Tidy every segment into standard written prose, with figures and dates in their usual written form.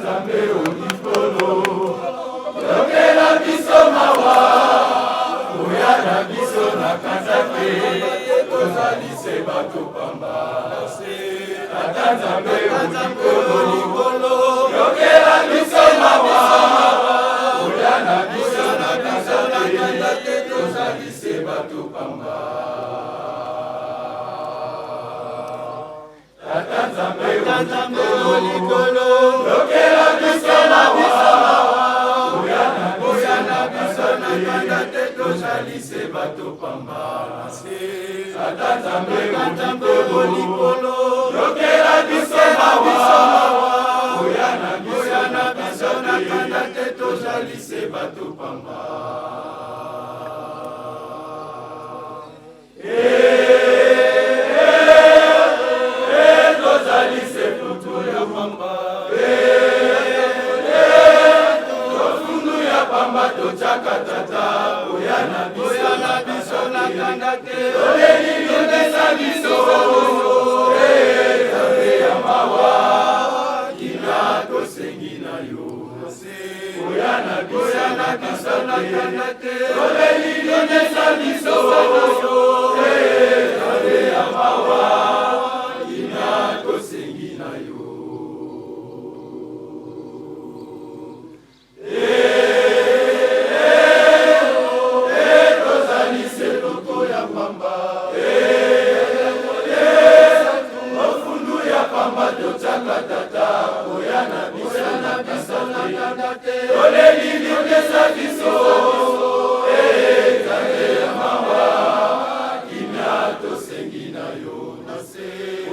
Nzambe olikolo yokela biso mawa oya na biso na kanzake tozali se bato pamba Tata Nzambe olikolo yokela biso mawa oya na biso na kanzake tozali se bato pamba Tata Nzambe olikolo yokela biso mawa oya na biso na kanzake tozali se bato pamba Tata Nzambe olikolo yokela biso mawa oya na biso na kanzake tozali se bato pamba tozali se putu ya pamba tofundu ya pamba totyaka tata oya na biso na kanzake tolelilonesa biso Nzambe ya mawa kina tosengi na yo oya na biso na kanzake tolelilonesa biso Nzambe ya mawa kina tosengi na yo tozali se loko ya pamba ofundu ya pamba totyaka tata oya na biso na kanzake tolelilonesa biso Nzambe ya mawa kina tosengi na yo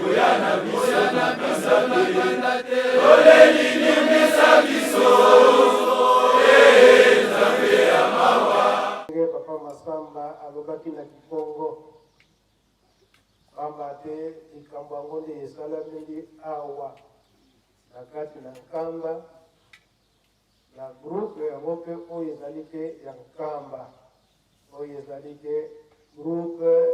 oya na biso na kanzake tolelilonesa biso Nzambe ya mawa Papa Masamba alobaki na Kikongo pamba te likambo yango nde esalameli awa na kati na nkamba na groupe yango mpe oyo ezali te ya nkamba oyo ezali te groupe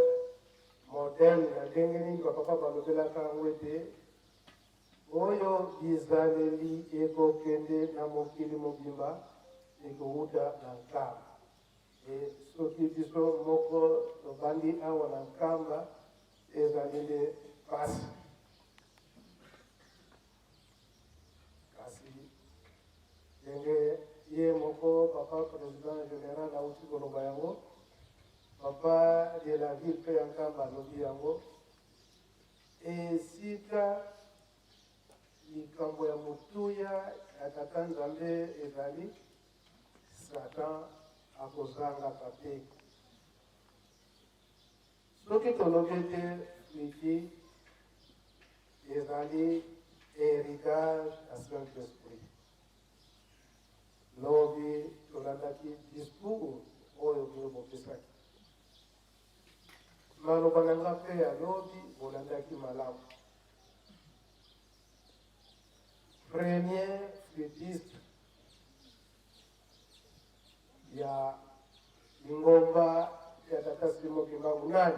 moderne na ndenge nini bapapa balobelaka yango ete oyo bizaleli ekokende na mokili mobimba ekowuta na nkamba soki biso moko tobandi awa na nkamba ezali nde pasi kasi ndenge ye moko papa président général auti koloba yango papa de la ville mpe ya nkamba alobi yango esika likambo ya motuya ya tata Nzambe ezali Satan akozangaka te soki tolobi te miki ezali héritage ya Saint-Esprit lobi tolandaki discours oyo bopesaki maloba na nga mpe ya lobi bolandaki malamu premier flûtiste ya ngomba ya tata Simo Kimbangu nani?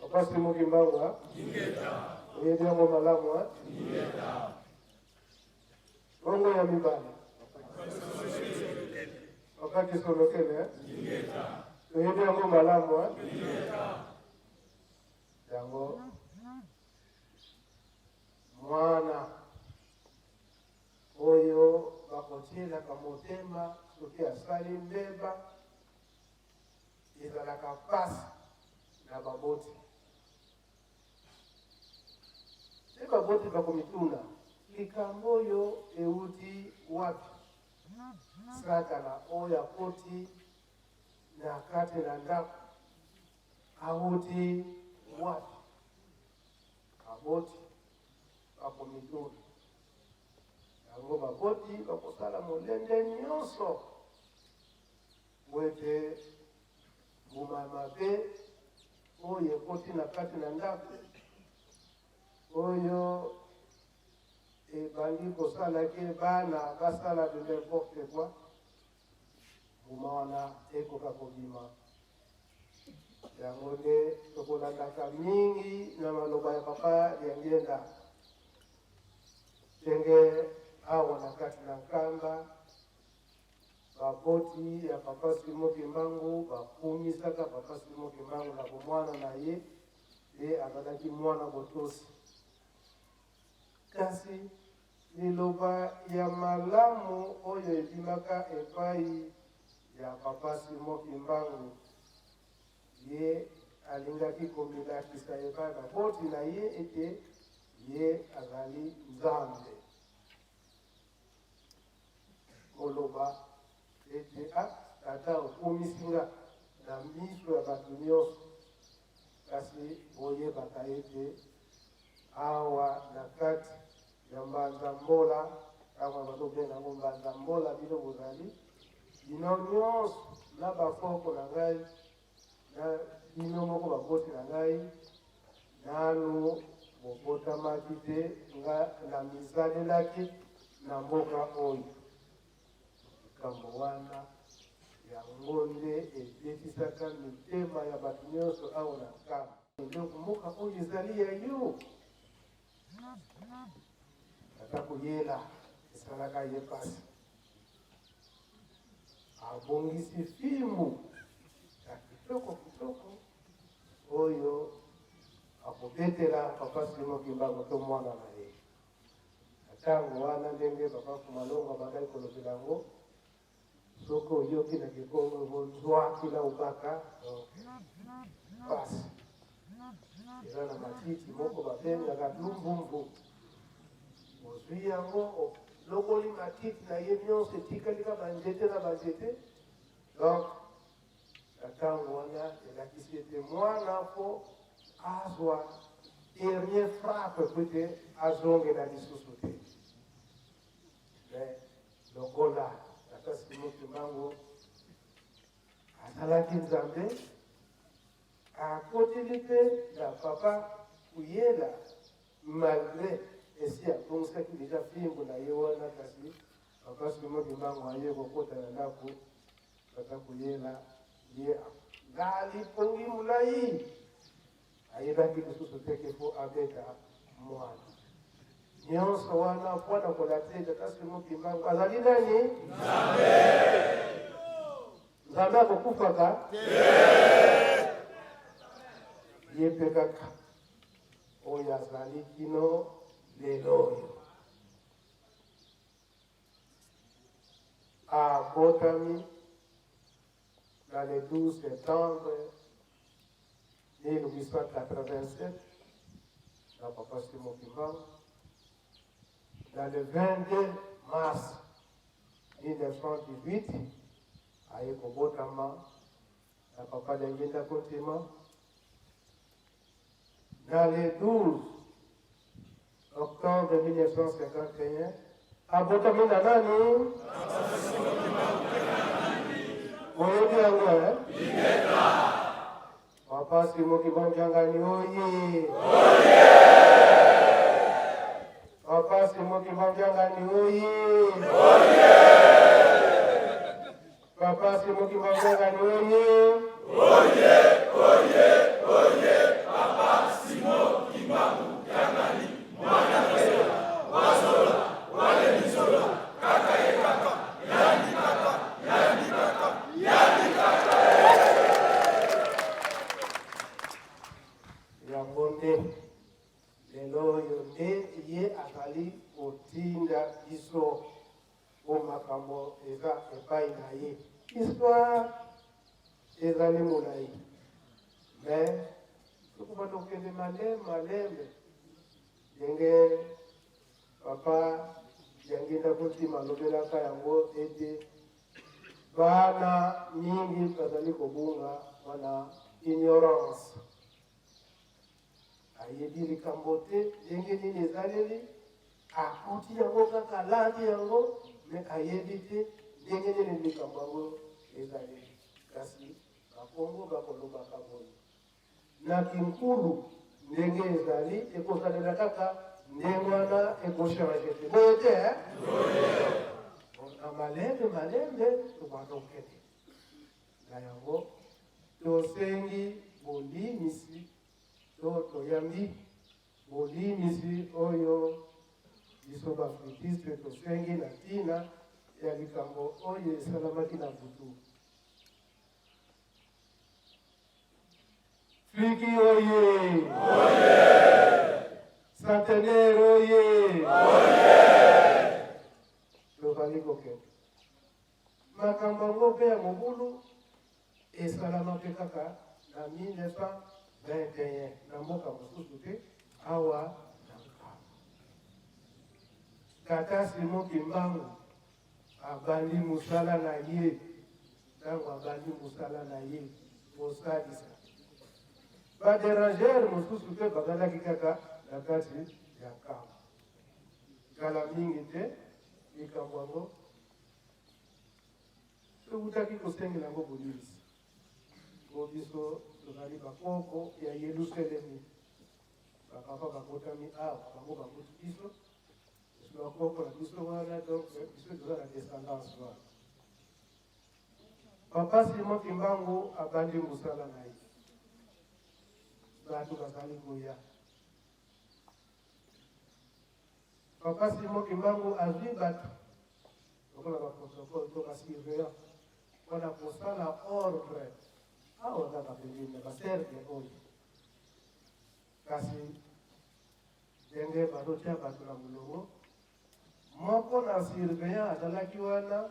Papa Simo Kimbangu ha? Ingeta. Oyedi yango malamu ha? Ingeta. Bongo ya mibale. Papa Kisolokele ha? Ingeta. Oyedi yango malamu ha? Ingeta. Yango mwana oyo bakotielaka motema soki asali mbeba ezalaka pasi na baboti te baboti bakomituna likambo oyo euti wapi Satana oyo akoti na kati na ndako auti wapi aboti bakomituna yango baboti bakosala molende nyonso wete mbuma mabe oyo ekoti na kati na ndako oyo ebandi kosalaki bana basala de n'importe quoi mbuma wana ekoka kobima yango nde tokolandaka mingi na maloba ya papa ya ngenda tenge awa na kati na nkamba baboti ya papa Simo Kimbangu bakumisaka papa Simo Kimbangu na bomwana na ye e azalaki mwana botosi. Kasi liloba ya malamu oyo ebimaka epai ya papa Simo Kimbangu ye alingaki komilakisa epai baboti na ye ete ye azali nzambe. Koloba ete tata okumisinga na miso ya bato nyonso, kasi boyebaka ete awa na kati ya mbanza mbola awa balobenga yango mbanza mbola bino bozali bino nyonso na bafoko na ngai na bino moko baboti na ngai nanu bobotamaki te nga na mizalelaki na mboka oyo. Likambo wana yango nde ebetisaka mitema ya bato nyonso awa na nkamba. Ndeko mboka oyo ezali ya yo. Tata koyela esalaka ye pasi. Abongisi fimbu ya kitoko kitoko oyo akobetela papa Simo Kimbangu to mwana na ye. Ntango wana ndenge papa Fumalongo abandaki kolobela yango, soki oyoki na kikongo bozwaki na ubaka pasi. Eza na matiti moko babengaka lumbumbu. Ozwi yango lokoli matiti na ye nyonso etikalika banzete na banzete. Donc ntango wana elakisi ete mwana po azwa dernier frappe pete azongela lisusu te. Lokola tata Simo Kimbangu azalaki nzambe, akoteli mpe na papa Kuyela malgré esi abongisaki deja fimbu na ye wana, kasi papa Simo Kimbangu aye kokota na ndako tata Kuyela ye ngali pongi mulai ayebaki lisusu te kefo abeta mwana. Nyonso wana mpona kolakisa tata Simo Kimbangu azali nani? Nzambe akokufaka ye mpe kaka oyo azali kino lelo oyo. Abotami dans le 12 septembre 1887 dans papa Simo Kimbangu. Dans le 22 mars 1918, à Ekobotama, à papa Lengenda Kotima. Dans le 12 octobre 1951, à Botama Nanani, papa Simo Kimbangu oye. Papa Simo Kimbangu oye. Papa Simo Kimbangu oye. Papa Simo Kimbangu mwana wazola wale mizola kaka ye kaka yani kaka yani kaka yani kaka. Yango nde lelo oyo nde ye azali kotinda biso o makambo eza epai na ye. Histoire ezali molai, mais soki tokende malembe ndenge papa Lengenda Kotima alobelaka yango ete bana mingi bazali kobunga wana ignorance. Ayebi likambo te ndenge nini ezaleli, akuti yango kaka alandi yango, me ayebi te ndenge nini likambo yango ezaleli. Kasi bakongo bakolobaka boye na kinkulu ndenge ezali ekosalela kaka ndenge wana ekochange te boye te na malembe tobandokete na yango tosengi bolimisi to toyambi bolimisi oyo biso bafutiste tosengi na ntina ya likambo oyo esalamaki na butu. Fliki oye! Centenaire oye! Tozali kokende. Makambo yango mpe ya mobulu esalama mpe kaka na 1921 na mboka mosusu te awa na Nkamba. Tata Simon Kimbangu abandi mosala na ye, ntango abandi mosala na ye kosalisa badérangere mosusu mpe bakandaki kaka na kati ya Nkamba. Kala mingi te likambo yango tokutaki kosengela yango bolisi po biso tozali bakoko ya Yelusalemi. Bapapa bakotami awa bango bakuti biso bakoko na biso wana, donc biso toza na descendance wana. Papa Simon Kimbangu abandi mosala na ye, bato bazali koya. Papa Simon Kimbangu azwi bato lokola baprotocole to basurveillant wana kosala ordre awa kaka pembeni na baserve oyo. Kasi ndenge bazotia bato na molongo moko na surveillant azalaki wana,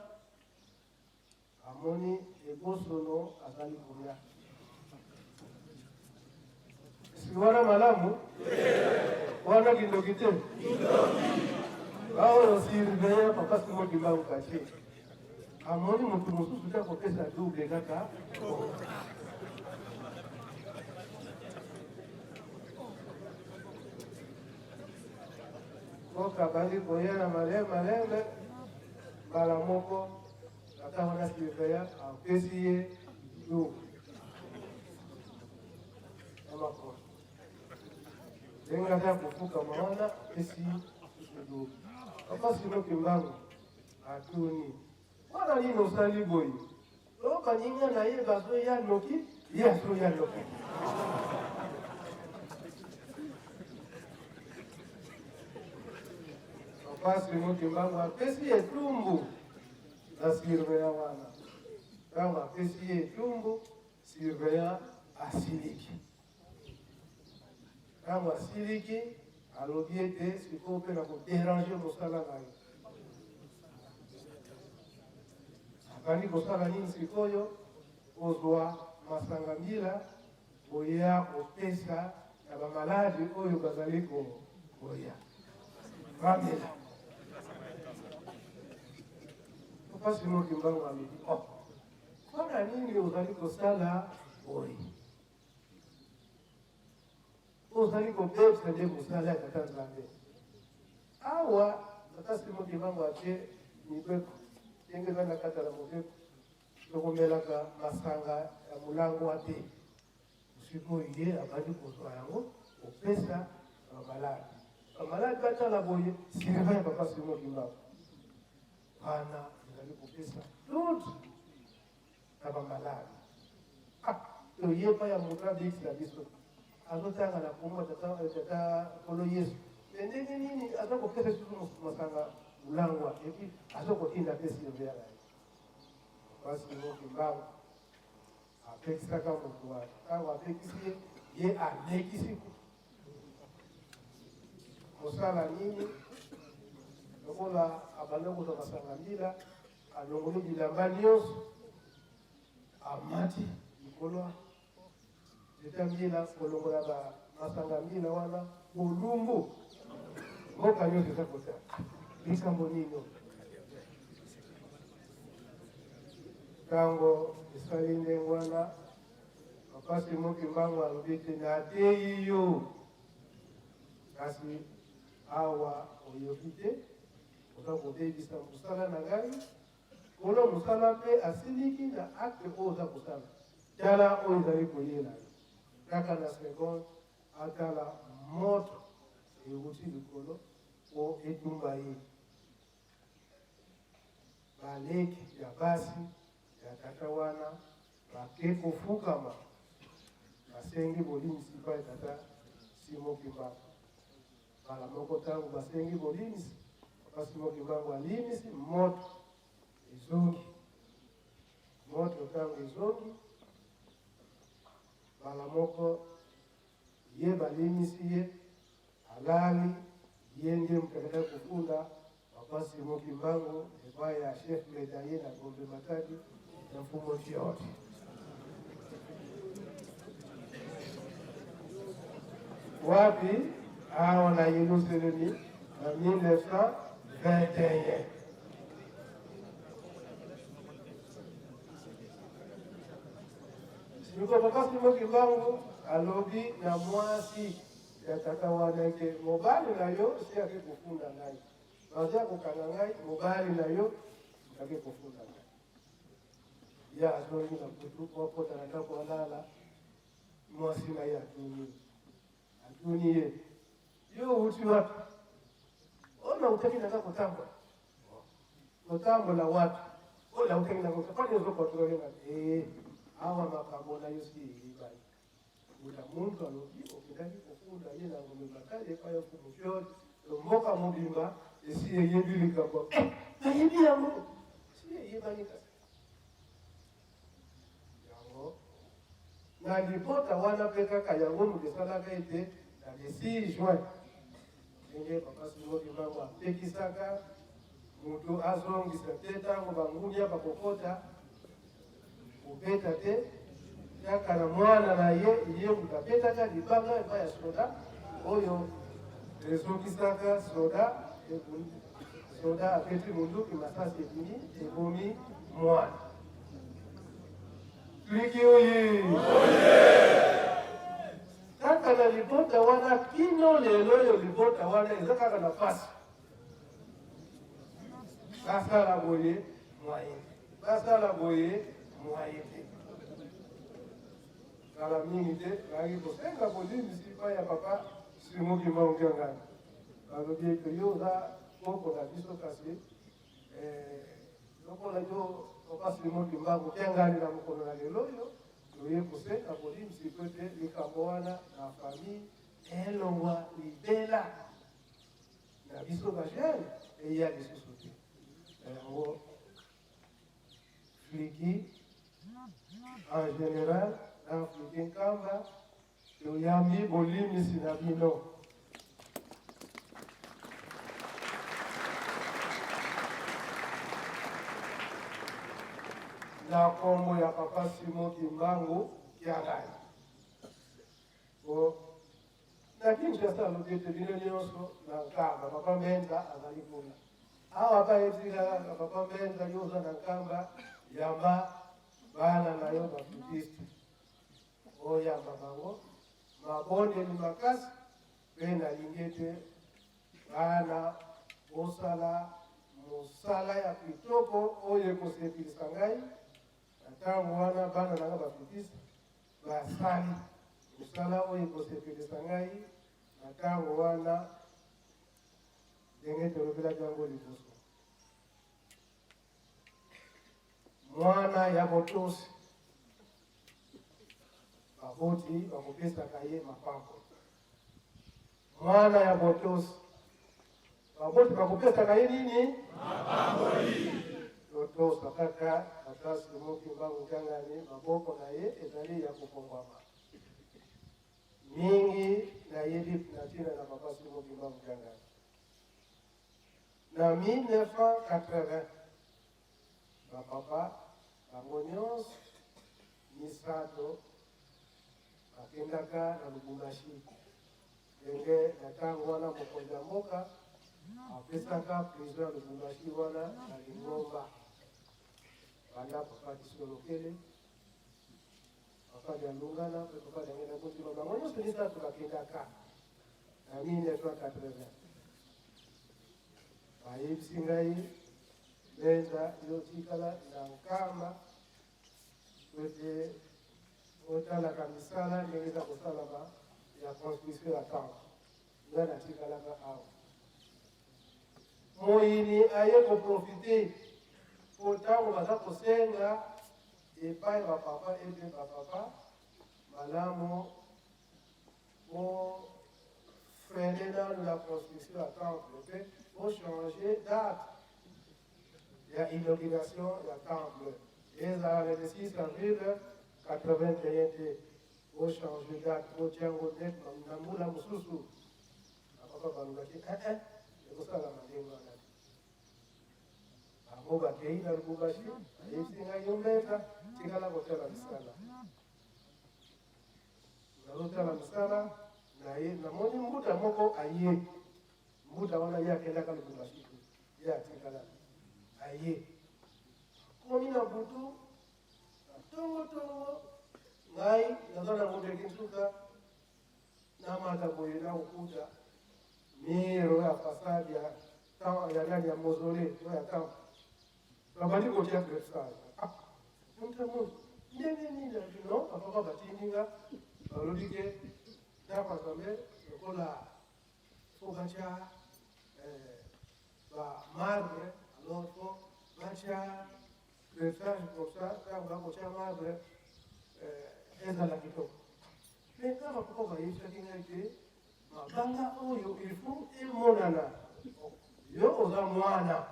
amoni ebosono azali koya. Si wana malamu wana kindoki te aoyo surveillant Papa Simon Kimbangu kache amoni motu mosusu ta kopesa double kaka koka bandi koya na malembe mbala moko ata wana surveillant apesi ye double amakona ndenge ata kofukama wana apesi double. Papa Simon Kimbangu atuni wana nini osali boye lo baninga na ye bazoya noki ye azoya noki. Papa Simon Kimbangu apesi etumbu na surveillant wana. Ntango apesi etumbu surveillant asiliki. Ntango asiliki alobi ete sikoyo mpe na kodéranger mosala na ye. Akandi kosala nini sikoyo? Kozwa masanga mbila koya kopesa na bamaladi oyo bazali koya bamela. Papa Simon Kimbangu alobi mpona nini ozali kosala boye? Ozali kobebisa nde mosala ya Tata Nzambe. Awa Tata Simon Kimbangu atie mibeko ndenge eza na kati na mobeko tokomelaka masanga ya molango ate. Sikoyo ye abandi kozwa yango kopesa bamaladi. Bamaladi batala boye sirva ya Papa Simon Kimbangu wana ezali kopesa toute na bamaladi. Toyeba ya moto abikisila biso azotanga na kombo tata kolo Yesu ndenge nini aza kopesa susu masanga mulangwa epi aza kotinda mpe surveillant na ye. Papa Simon Kimbangu apekisaka moto wana. Ntango apekisi ye alekisi mosala nini lokola abanda kozwa masanga mbila alongoli bilamba nyonso amati likolo leta mbila kolongola masanga mbila wana bolumbu mboka nyonso eza kota likambo nino. Ntango esali ndenge wana Papa Simon Kimbangu alobi ete nateyi yo, kasi awa oyoki te oza kobebisa mosala na ngai kolo mosala mpe asiliki na acte oyo oza kosala. Tala oyo ezali koyela kaka na seconde atala moto euti likolo po etumba ye. Baleki ya basi ya tata wana bake kofukama basengi bolimisi pa ya Tata Simon Kimbangu. Bala moko ntango basengi bolimisi Papa Simon Kimbangu alimisi moto izongi moto tangu izongi bala moko ye balimisi ye halali ye ndiye mtakatifu kufunda Papa Simon Kimbangu ya chef medaye na Gombe Matadi na mfumo yote. Wapi hao na Yerusalemu na 1921. Siko Papa Simon Kimbangu alobi na mwasi ya tata wanake mobali nayo si yake kufunda nayo. Bazia kukangangai mobali nayo yake kufunda nayo. Ya azoni na kutu kwa tarata kwa lala mwasi na ya atuniye yo uti watu ona utaki na kutamba kutambo la watu ona utaki na kutafanya hizo kontrole na hawa makambo na yosi ibali muda muntu alobi okidaki kufunda yena Gombe Matadi kwa yo kumshori mboka mubimba esiye yebilika kwa ayibi yango siye yebalika yango na lipota wana peka kayango mudesala kaite na le 6 juin nge Papa Simon Kimbangu apekisaka mutu azongisa te tango bangunia bakokota ubeta te yakana mwana na ye mutapetaka libanga epa ya soda oyo ezongisaka soda apeti munduki masasi ebimi ebomi mwana Kliki oye kaka na libota wana kino lelo yo libota wana ezaka na nafasi basala boye mwaite kala mingi te baki kosenga polisi sipa ya Papa Simon Kimbangu ngani balobi ke yo za koko na biso kasi lokola yo Papa Simon Kimbangu ngani na mkono na lelo yo toye kosenga polisi kote likambo wana na famille elongwa libela na biso bajene eya lisusu te yango Fliki en général dans Fliki Nkamba toyambi bolimisi na bino na kombo ya Papa Simon Kimbangu kiangai na Kinshasa lobete bino nyonso na Nkamba Papa Menza azali kuna awa bayetika Papa Menza yoza na Nkamba yamba bana na yo baputiste oyamba bango mabonde ni makasi pena lingete bana osala mosala ya kitoko oyo ekosepelisa ngai ntango wana bana nanga baputiste basali mosala oyo ekosepelisa ngai ntango wana ndenge tolobelaki yango liboso mwana ya botosi baboti bakopesaka ye mapambo mwana ya botosi baboti bakopesaka ye nini mapambo totosa kaka Papa Simon Kimbangu ngani maboko na ye ezali ya kopongwama mingi na yebi na tina na Papa Simon Kimbangu ngani na 1980 bapapa bango nyonso misato bakendaka na Lubumbashi ndenge na ntango wana mokonzi ya mboka apesaka prison ya Lubumbashi wana na Lingomba banda Papa Kisolokele Papa Dialungana Papa Diangena Kuntima bango nyonso misato bakendaka na 1980 bayebisi ngai Menza yotikala na Nkamba kote otalaka misala ndenge za kosalama ya construction ya tango nga natikalaka awa moyini aye koprofite po ntango baza kosenga epai bapapa bapapa malamu po freiner dans la construction à temple, pour changer date. Il y a inauguration du temple. Et ça, le 6 avril 81, pour changer date, pour Tiango Net, Namula Mususu. Après, on va dire, c'est pour ça la mandingo. Amoba Keina Lubashi, et Singa Yombeta, Tigala Hotela Misala. Hotela Misala, na moni muda moko aye. Muda wana yake ndaka Lubashi. Ya Tigala. Aye. Komina butu, tongo, ngai, nazana muda kinsuka, namata boye na ukuta, miro ya fasadi ya nani ya mozole, ya tamu. Babali kotia krepsal. Mtamu, nini non, papa batininga, balodike, dapa kambe, kola, fogacha, marbre, alors faut bacha, krepsal comme ça, quand on va marbre, eza la kito. Mais quand on papa va y faire mabanga oyo il faut monana. Yo oza mwana.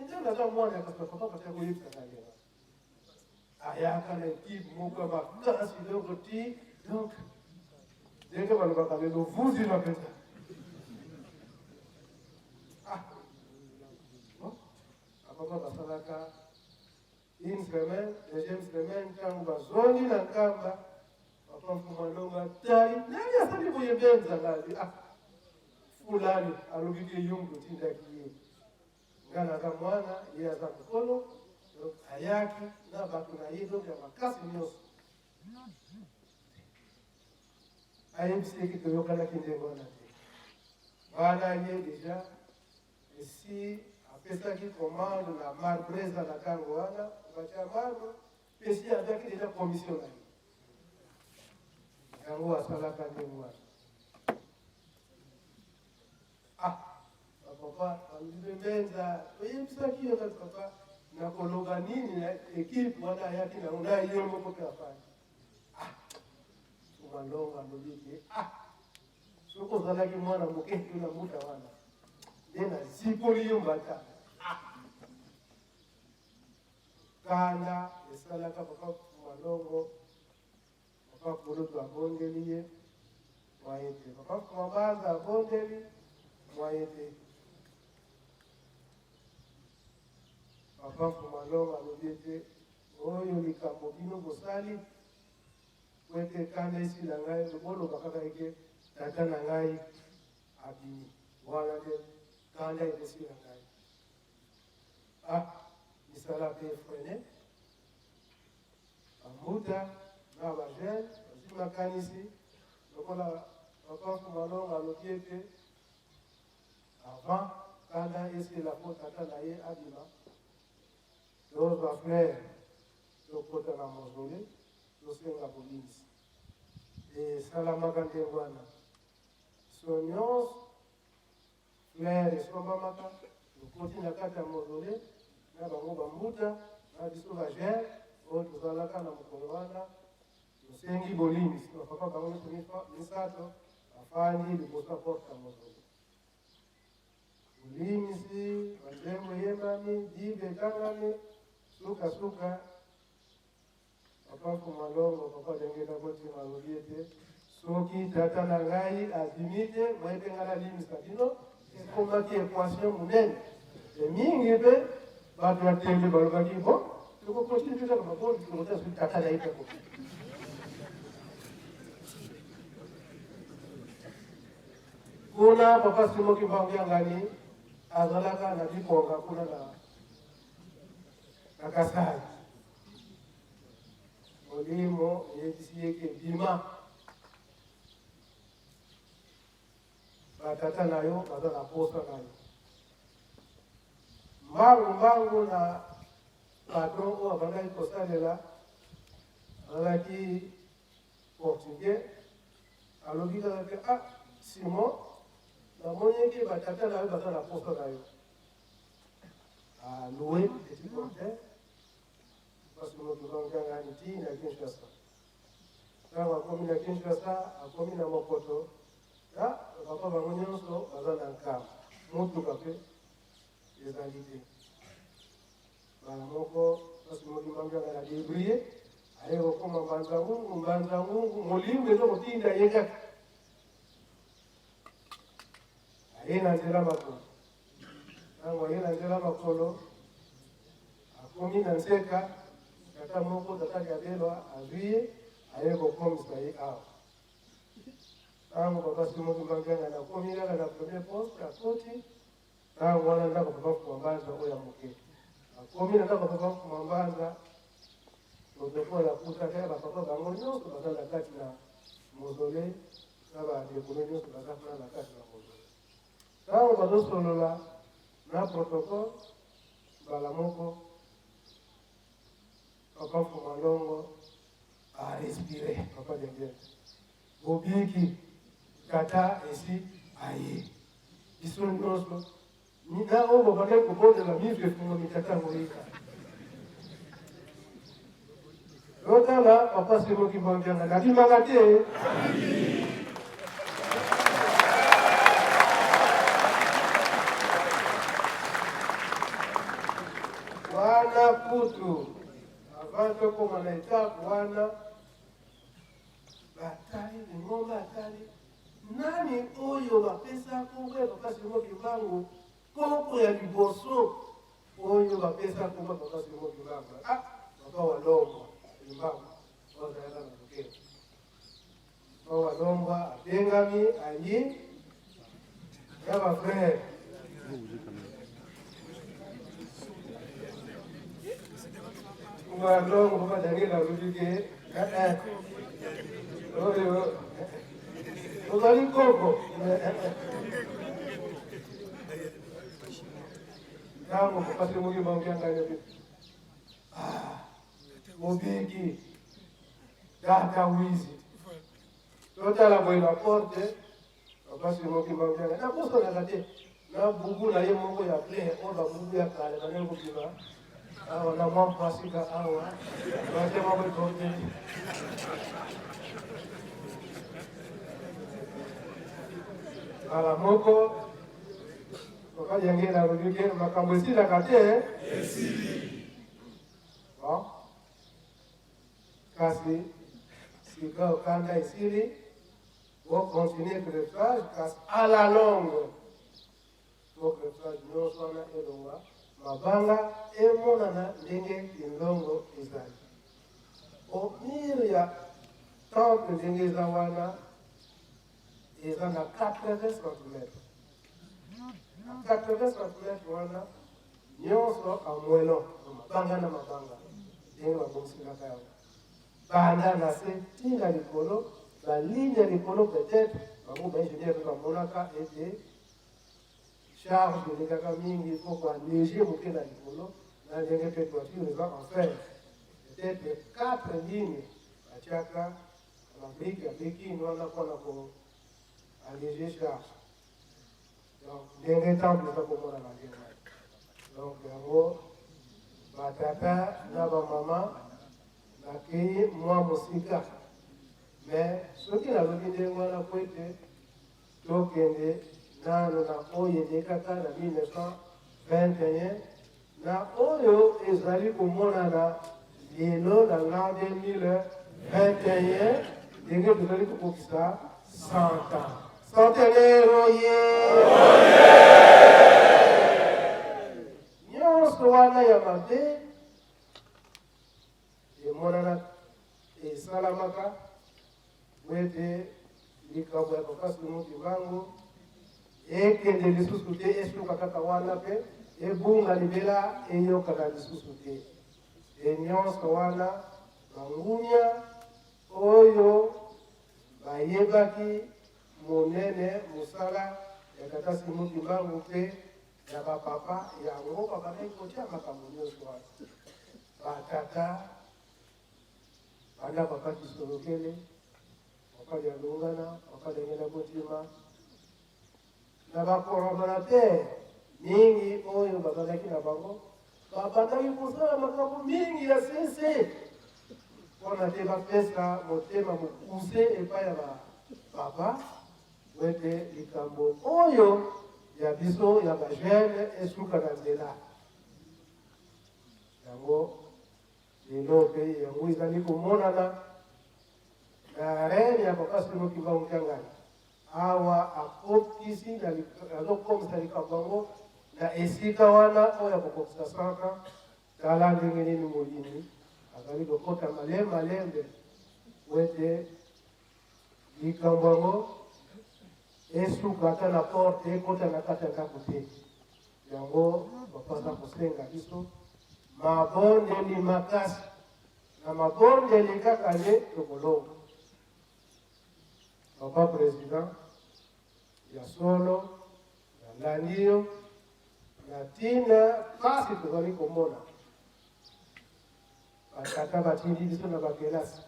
Ndio lazima mwana akapata katika kulipa kale. Ayaka na équipe moko ba kasi loko ti donc dès que on va parler de vous il va faire bon après ba salaka une semaine deuxième semaine quand ba zoni na kamba papa mfumalonga tai nani asali kuyebenza ngazi fulani alobiki yungu tinda kiye ngana za mwana ya za mkono hayaki na batu na hizo ya makasi nyoso ayemsi kitoyoka na kindengona bana ye deja si apesa ki commande na marbreza na kango wana bacha marbre pesi avec déjà commissionnaire yango asalaka ndengwa papa alibenza oyebisaki yo kati papa nakoloba nini na ekipe wana yaki na ngai yo moko mpe afani tumalonga alobiki soki ozalaki mwana moke to na muta wana nde nazipoli yo mbata kanda esalaka papa malongo papa koloto abondeli ye mwaye te papa mabanza abondeli mwaye te papa Fumalonga alobete oyo likambo bino bosali wete kanda esi na ngai loboloba kaka eke tata na ngai abimi wana te kanda esi na ngai misala pe frene amuta na bajene bazimakanisi lokola papa Fumalonga alobi ete avant kanda esi la po tata na ye abima Those were fled to put on a mausoleum, to sing a police. The Salamagante one. So, news fled the Sobamaka, to put in a Kata mausoleum, Nabamuba Muta, Nadisova Jen, or to Zalaka Namukowana, to sing Bolims, to Papa Misato, a finding the Bosa Porta mausoleum. Bolims, Mandemo Yemani, Dibe Tangani, Suka, papa Fumalongo, papa Dengena Boti Malodiete, Soki, Tata Nangai, Adimite, Maitengala Limis Katino, et combattre l'équation monnaie. Et Mingibe, Batrateli Balbanibo, je vais continuer à me voir du côté de Tata Naïta. Kuna, papa Simoki Bangiangani, Azalaka, Nadiponga, Kuna. Nakasai Molimo yeke bima batata nayo baza na posa nayo mbangu na patron oyo abandaki kosalela azalaki portugais alobi kaka te Simon namoniki batata nayo baza na posa nayo loué petit portail parce que notre langue a été na Kinshasa. Quand on a commis na Kinshasa, a commis na Mokoto, là, bapapa bango nyonso baza na nkamba motuka mpe ezali te mbala moko kasi mokimbangianga na débrie aye kokoma mbanza ngungu molimo ezokotinda ye kaka aye na nzela makolo ntango aye na nzela makolo akomi na nseka tata moko tata kabelwa azwi ye aye kokomisa ye awa ntango papa simokimbangianga nakomi kaka na premier poste akoti ntango wana ndako papa kumambanza oyo ya moke akomi na ndako papa kumambanza protokole akutaka bapapa bango nyonso baza na kati na mozole na badekome nyonso baza kuna na kati na mozole ntango bazosolola na protokole mbala moko papa Fumalongo arespire papa dengele bobiki kata esi aye biso nyonso na oyo babandaki kobondela miso efungo mitatango ika lotala papa simokimbangianga nabimaka te wana kutu avant tokoma na etape wana batali lingomba atali nani oyo bapesako oyo papa simokimbangu koko ya liboso oyo bapesako oyo papa simokimbangu papa walomba limbangu ozalaka na bokelo papa walomba abengami ayi ya bafrere walomba papa dangela lobike oyo ozali koko ntango papa simokimbangianga mobiki data wizi totala boye na porte papa simokimbangianga nakosonaka te na bubu na ye moko ya ple oyo babubu ya kale banei kobima awa na mwa mpasika awa bate moko ekoteli ala moko okajengela lobike makambo esilaka te kasi sika okanda esili ocontinue crevage kasi à la longue po crevage nyonso wana elonga mabanga emonana ndenge kindongo ezali omire ya temple ndenge eza wana eza na 80 cm na 80 cm wana nyonso amwelo mabanga na mabanga ndenge babongisingaka yango banda na se ntina likolo baligne ya likolo peut-être bango baingénieur mpe bamonaka ete charge elekaka mingi po koalléger moke na likolo na ndenge mpe toiture eza en fer peut-être 4 lignes batiaka na brike ya bekine wana mpona koalléger charge donc ndenge temple eza komona na ndenge donc yango batata na bamama nakei mwa mosika mais soki nalobi ndenge wana po ete tokende nano na oyo elekaka na 1921 na oyo ezali komonana lelo na l'an 2021 ndenge tozali kokokisa 100 ans centenaire oye nyonso wana ya mabe emonana esalamaka po ete likambo ya papa simokimbangu ekende lisusu te esuka kaka wana mpe ebunga libela eyokaka lisusu te enyonso wana bangunya oyo bayebaki monene mosala ya tata simokimbangu mpe ya bapapa yango babaki kotia makambo nyonso wana batata banda papa kisolokele papa lialungana papa dengela botima na bakorodonateur mingi oyo bazalaki na bango babandaki kosala makambo mingi ya sese mpona te bapesa motema mokuse epai ya bapapa wete likambo oyo ya biso ya bajene esuka na nzela yango lelo mpe yango ezali komonana na reine ya papa Simo Kimbangu Mkiangani awa akokisi azokomisa likambo yango na esika wana oyo akokokisa saka tala ndenge nini molini azali kokota malembe wete likambo yango esuka ata na porte ekota na kati ya ndako te yango bapaza kosenga biso mabondeli makasi na mabondeli kaka nde tokolonga papa président ya solo ya landio na tina pasi tozali komona batata batindi biso na bakelasi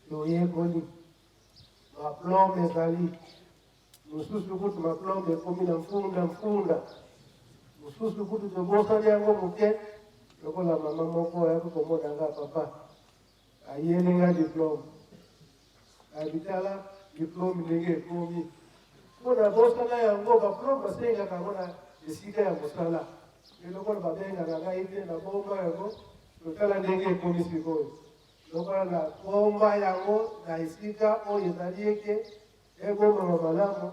toyekoli maplombe ezali mosusu kutu maplombe ekomi na mfunda mosusu kutu tobosani yango moke lokola mama moko ayaki komona nga papa ayelinga diplome abitala diplome ndenge ekomi mpona bosana yango baplome basengaka yango na esika ya mosala elokola babengaka ngai te na bomba yango totala ndenge ekomi sikoyo lokola na bomba yango na esika oyo ezali eke ebomama malamu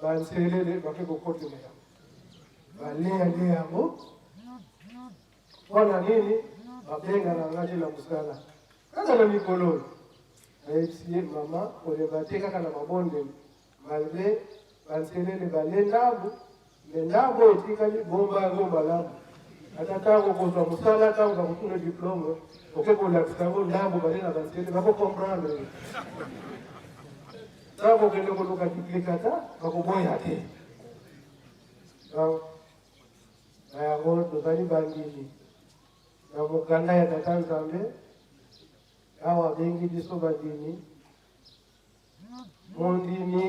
banselele bake kokotela yango baleyale yango mpona nini babengaka ngai na mosala kaka na mikolo ayebisie mama kolemba te kaka na mabondeli malgré banselele bale ndambu me ndambu etikali bomba yango malamu ata ntango kozwa mosala ntango bakotuna diplome oke kolakisa yango ndambu bale na banselele bakokomprendre ntango okende koluka duplikata bakoboya te na yango tozali bangini na mokanda ya tata Nzambe awa abengi biso bandimi mondimi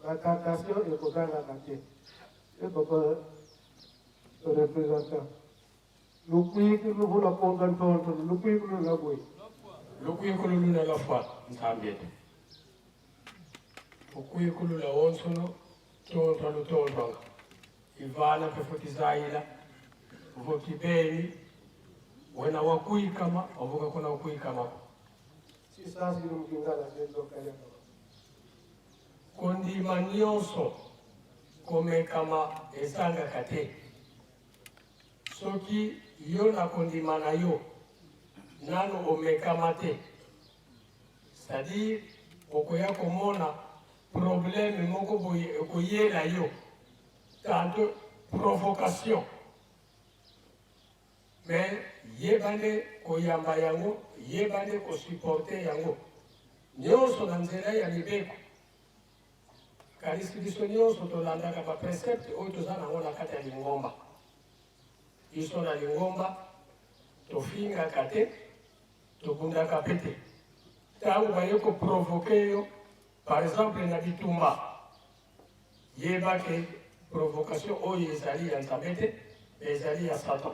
batentation ekozangaka te e papa représentant lukwikulu vula ponga ntonto lukwikulu na boy lukwikulu luna la fa ntambete ukwikulu la onsono tonto lutontonga ivana pefutizaila uvokibeni wena wakuikama ovuka kuna wakuikama sisasi lumkingala nzokale kondima nyonso komekama ezanga kate soki yo na kondima na yo nano omekama te c'est-à-dire okoya komona problème moko boye okoyela yo tanto provocation mais yebande koyamba yango yebande kosupporte yango nyonso na nzela ya mibeko kalisi biso nyonso tolandaka baprecepte oyo toza nango na kati ya lingomba biso na lingomba tofingaka te tobundaka pe te ntango baye koprovoke yo par exemple na bitumba yebake provocation oyo ezali ya Nzambe te ezali ya Satan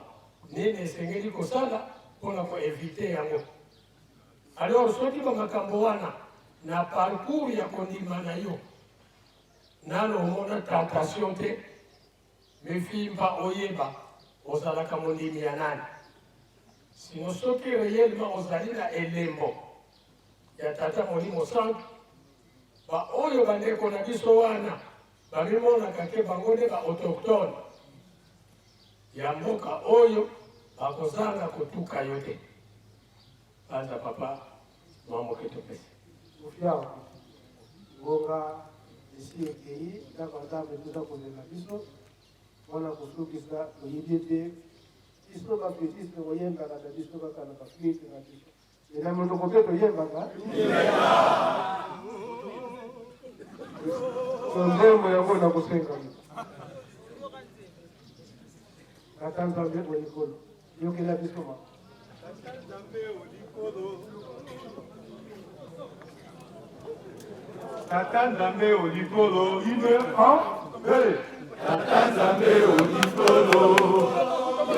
nini esengeli kosala mpona koevite yango alors soki bamakambo wana na parcours ya kondima na yo nano omona tentation te mefimba oyeba ozalaka mondimi ya nani sino soki réellement ozali na elembo ya tata molimo santu baoyo bandeko na biso wana bamimonaka ke bango nde baautochtone ya mboka oyo bakozanga kotuka yo te banza papa mamoke topesi ofia ngonga esi ekei ndako Nzambe toza kozenga biso mpona kosukisa toyebi te biso bapetiste koyembaka na biso kaka na baflite na biso ena monoko mpe toyembaka nzembo yango na kosenga tata Nzambe olikolo yokela biso ma Tata Nzambe olikolo ine Tata Nzambe olikolo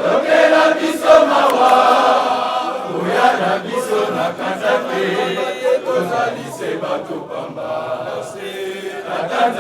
yokela biso mawa oya na biso na kanza te tozali se bato pamba Tata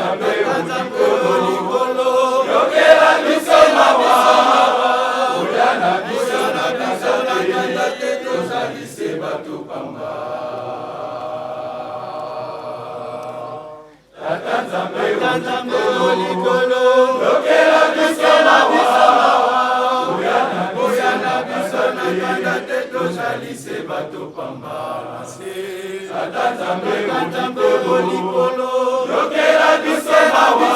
mbeo likolo yokela biso mawa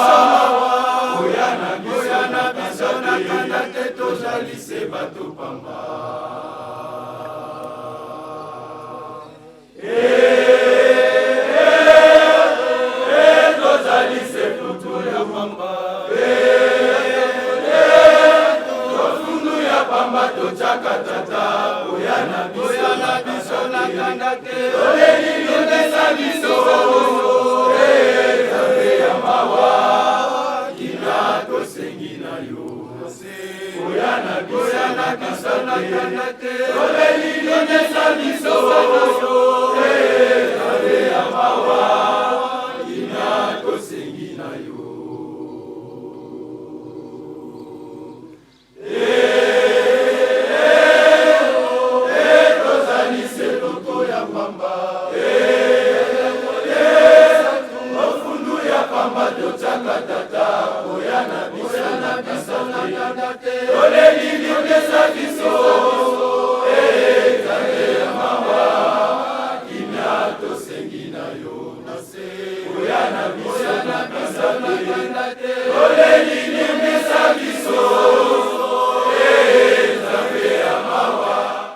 oya na biso na kanda te tojalise bato pamba tojalise putu ya pamba tofundu ya pamba tochaka tata oya na biso na kanda te tolelilonesa biso Nzambe ya mawa kina tosengi na yo oya na biso na kanda te tolelilonesa biso Nzambe ya mawa kina tosengi na yo tozalise loko ya pamba ofundu ya pamba tochaka tata oya na biso na kanda te tolelilonesa